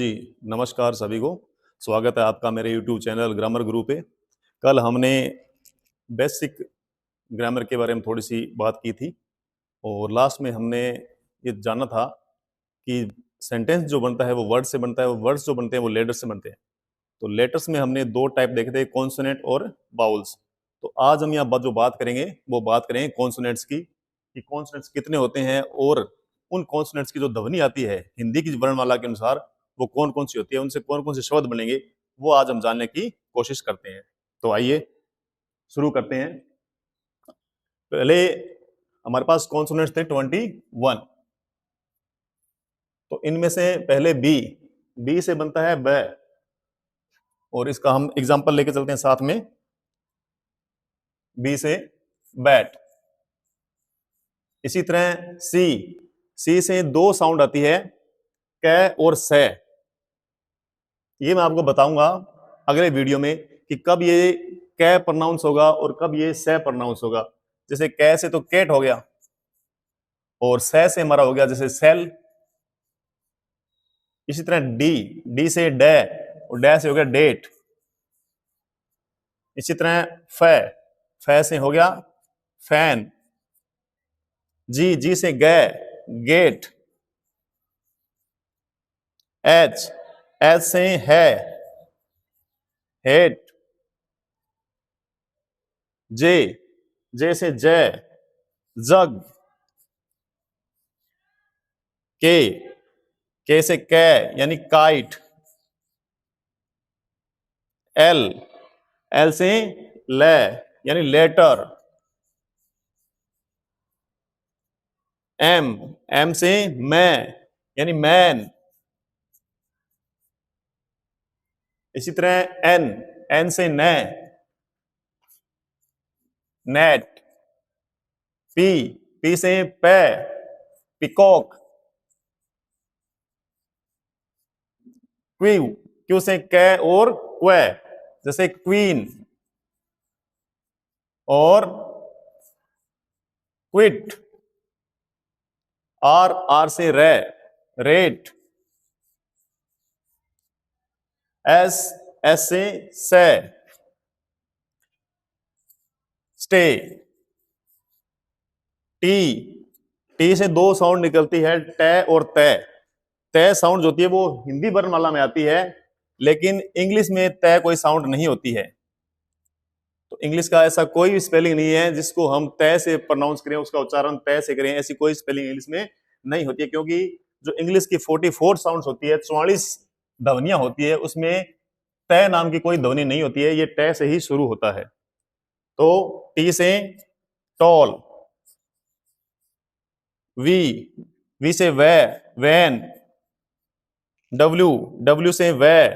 जी, नमस्कार सभी को। स्वागत है आपका मेरे YouTube चैनल ग्रामर गुरु पे। कल हमने बेसिक ग्रामर के बारे में थोड़ी सी बात की थी और लास्ट में हमने ये जाना था कि सेंटेंस जो बनता है वो वर्ड से बनता है और वर्ड्स जो बनते हैं वो लेटर से बनते हैं। तो लेटर्स में हमने दो टाइप देखे थे, कॉन्सोनेंट और बाउल्स। तो आज हम यहाँ जो बात करेंगे वो बात करेंगे कॉन्सोनेंट्स की, कि कॉन्सोनेंट्स कितने होते हैं और उन कॉन्सोनेंट्स की जो ध्वनि आती है हिंदी की वर्णमाला के अनुसार वो कौन कौन सी होती है, उनसे कौन कौन से शब्द बनेंगे, वो आज हम जानने की कोशिश करते हैं। तो आइए शुरू करते हैं। पहले हमारे पास कॉन्सोनेंट्स थे 21। तो इनमें से पहले बी, बी से बनता है ब, और इसका हम एग्जांपल लेके चलते हैं साथ में। बी से बैट। इसी तरह सी, सी से दो साउंड आती है, क और से। ये मैं आपको बताऊंगा अगले वीडियो में कि कब ये क प्रोनाउंस होगा और कब ये से प्रोनाउंस होगा। जैसे क से तो कैट हो गया और से हमारा हो गया जैसे सेल। इसी तरह डी, डी से डे और डे से हो गया डेट। इसी तरह फे से हो गया फैन। जी, जी से गे, गेट। एच, एच से है, हेट। जे, जे से जय, जग। के से कै यानी काइट। एल, एल से ले यानी लेटर। एम, एम से मैं यानी मैन। इसी तरह एन, एन से नै, नेट। पी, पी से पे, पिकॉक। क्यू, क्यू से कै और क्वे जैसे क्वीन और क्विट। आर, आर से रे, रेट। एस, एस से स्टे। टी, टी से दो साउंड निकलती है, टे और ते। ते साउंड जो होती है वो हिंदी वर्णमाला में आती है, लेकिन इंग्लिश में ते कोई साउंड नहीं होती है। तो इंग्लिश का ऐसा कोई भी स्पेलिंग नहीं है जिसको हम तय से प्रोनाउंस करें, उसका उच्चारण तय से करें, ऐसी कोई स्पेलिंग इंग्लिश में नहीं होती है। क्योंकि जो इंग्लिश की 44 साउंड्स होती है, 44 ध्वनियां होती है, उसमें तय नाम की कोई ध्वनि नहीं होती है, ये तय से ही शुरू होता है। तो टी से टॉल। वी, वी से वे, वैन। डब्ल्यू, डब्ल्यू से वे,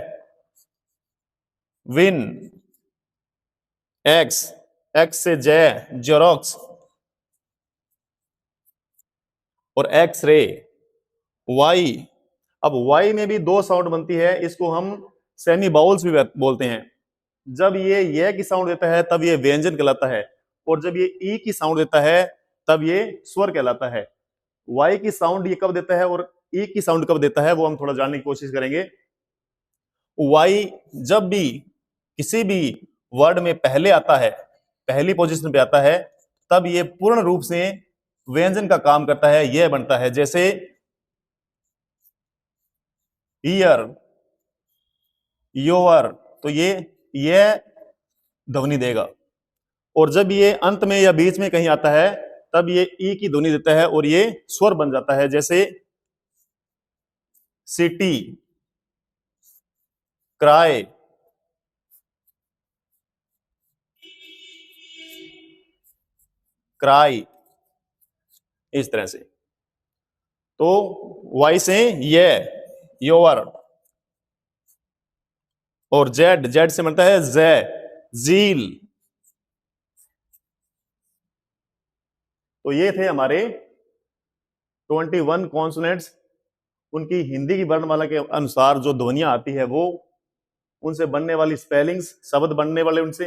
विन। एक्स, एक्स से जय, जेरोक्स और एक्स रे। वाई, अब वाई में भी दो साउंड बनती है, इसको हम सेमी बाउल्स भी बोलते हैं। जब ये की साउंड देता है तब ये व्यंजन कहलाता है, और जब ये ई की साउंड देता है तब ये स्वर कहलाता है। वाई की साउंड ये कब देता है और ई की साउंड कब देता है वो हम थोड़ा जानने की कोशिश करेंगे। वाई जब भी किसी भी वर्ड में पहले आता है, पहली पोजीशन पे आता है, तब ये पूर्ण रूप से व्यंजन का काम करता है, यह बनता है। जैसे ईयर, योर, तो ये ध्वनि देगा। और जब ये अंत में या बीच में कहीं आता है तब ये ई की ध्वनि देता है और ये स्वर बन जाता है। जैसे सिटी, क्राई, क्राई, इस तरह से। तो वाई से ये, योर। और जेड, जेड से बनता है जे, जील। तो ये थे हमारे 21 कॉन्सोनेंट्स। उनकी हिंदी की वर्णमाला के अनुसार जो ध्वनियां आती है वो, उनसे बनने वाली स्पेलिंग्स, शब्द बनने वाले उनसे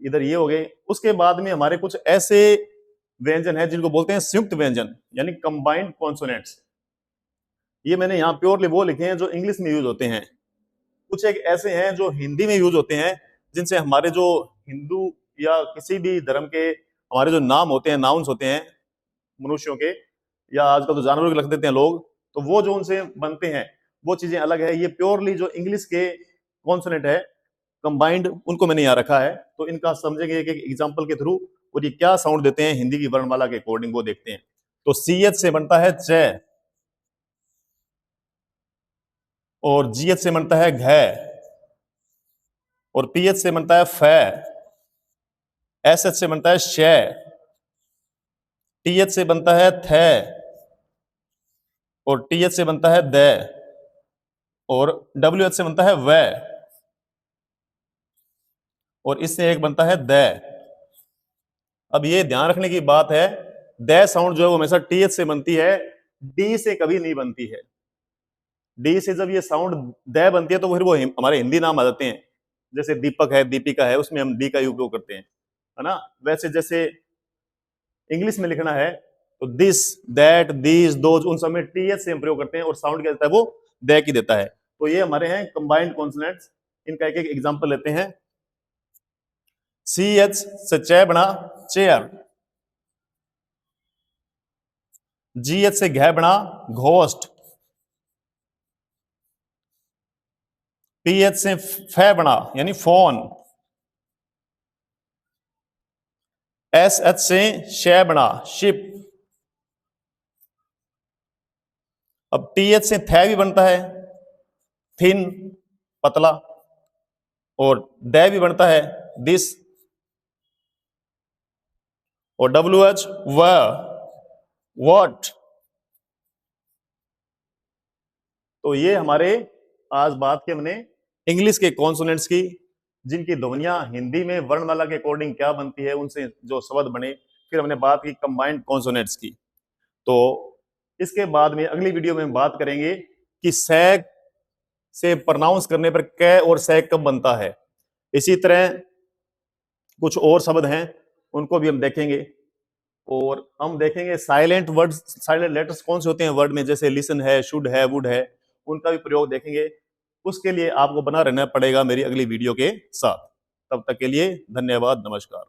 इधर ये हो गए। उसके बाद में हमारे कुछ ऐसे व्यंजन हैं जिनको बोलते हैं संयुक्त व्यंजन, यानी कंबाइंड कॉन्सोनेंट्स। ये मैंने यहाँ प्योरली वो लिखे हैं जो इंग्लिश में यूज होते हैं। कुछ एक ऐसे हैं जो हिंदी में यूज होते हैं, जिनसे हमारे जो हिंदू या किसी भी धर्म के हमारे जो नाम होते हैं, नाउन्स होते हैं मनुष्यों के, या आजकल तो जानवरों के लिख देते हैं लोग, तो वो जो उनसे बनते हैं वो चीजें अलग है। ये प्योरली जो इंग्लिश के कॉन्सोनेंट है कंबाइंड, उनको मैंने यहाँ रखा है। तो इनका समझेंगे एक एग्जाम्पल के थ्रू, और ये क्या साउंड देते हैं हिंदी की वर्णमाला के अकॉर्डिंग, वो देखते हैं। तो CH से बनता है च, और GH से बनता है घ, और PH से बनता है फ, SH से बनता है श, TH से बनता है थ, और TH से बनता है द, और WH से बनता है व, और इससे एक बनता है द। अब ये ध्यान रखने की बात है, द साउंड जो है वो हमेशा TH से बनती है, D से कभी नहीं बनती है। D से जब ये साउंड द बनती है तो फिर वो हमारे हिंदी नाम आ जाते हैं, जैसे दीपक है, दीपिका है, उसमें हम डी का उपयोग करते हैं, है ना। वैसे जैसे इंग्लिश में लिखना है तो दिस, दैट, दीज, दोज, उन सब में TH से हम प्रयोग करते हैं, और साउंड क्या देता है, वो द की देता है। तो ये हमारे हैं कंबाइंड कॉन्सोनेंट्स। इनका एक एक एग्जांपल लेते हैं। CH से च बना चेयर, GH से घ बना घोस्ट, PH से फ बना यानी फोन, SH से श बना शिप। अब TH से थ भी बनता है, थिन, पतला, और द भी बनता है, दिस, और WH व्हाट। तो ये हमारे आज बात की हमने इंग्लिश के कॉन्सोनेंट्स की, जिनकी ध्वनियां हिंदी में वर्णमाला के अकॉर्डिंग क्या बनती है, उनसे जो शब्द बने। फिर हमने बात की कंबाइंड कॉन्सोनेंट्स की। तो इसके बाद में अगली वीडियो में हम बात करेंगे कि सैग से प्रोनाउंस करने पर क और सैग कब बनता है। इसी तरह कुछ और शब्द हैं, उनको भी हम देखेंगे, और हम देखेंगे साइलेंट वर्ड, साइलेंट लेटर्स कौन से होते हैं वर्ड में, जैसे लिसन है, शुड है, वुड है, उनका भी प्रयोग देखेंगे। उसके लिए आपको बना रहना पड़ेगा मेरी अगली वीडियो के साथ। तब तक के लिए धन्यवाद, नमस्कार।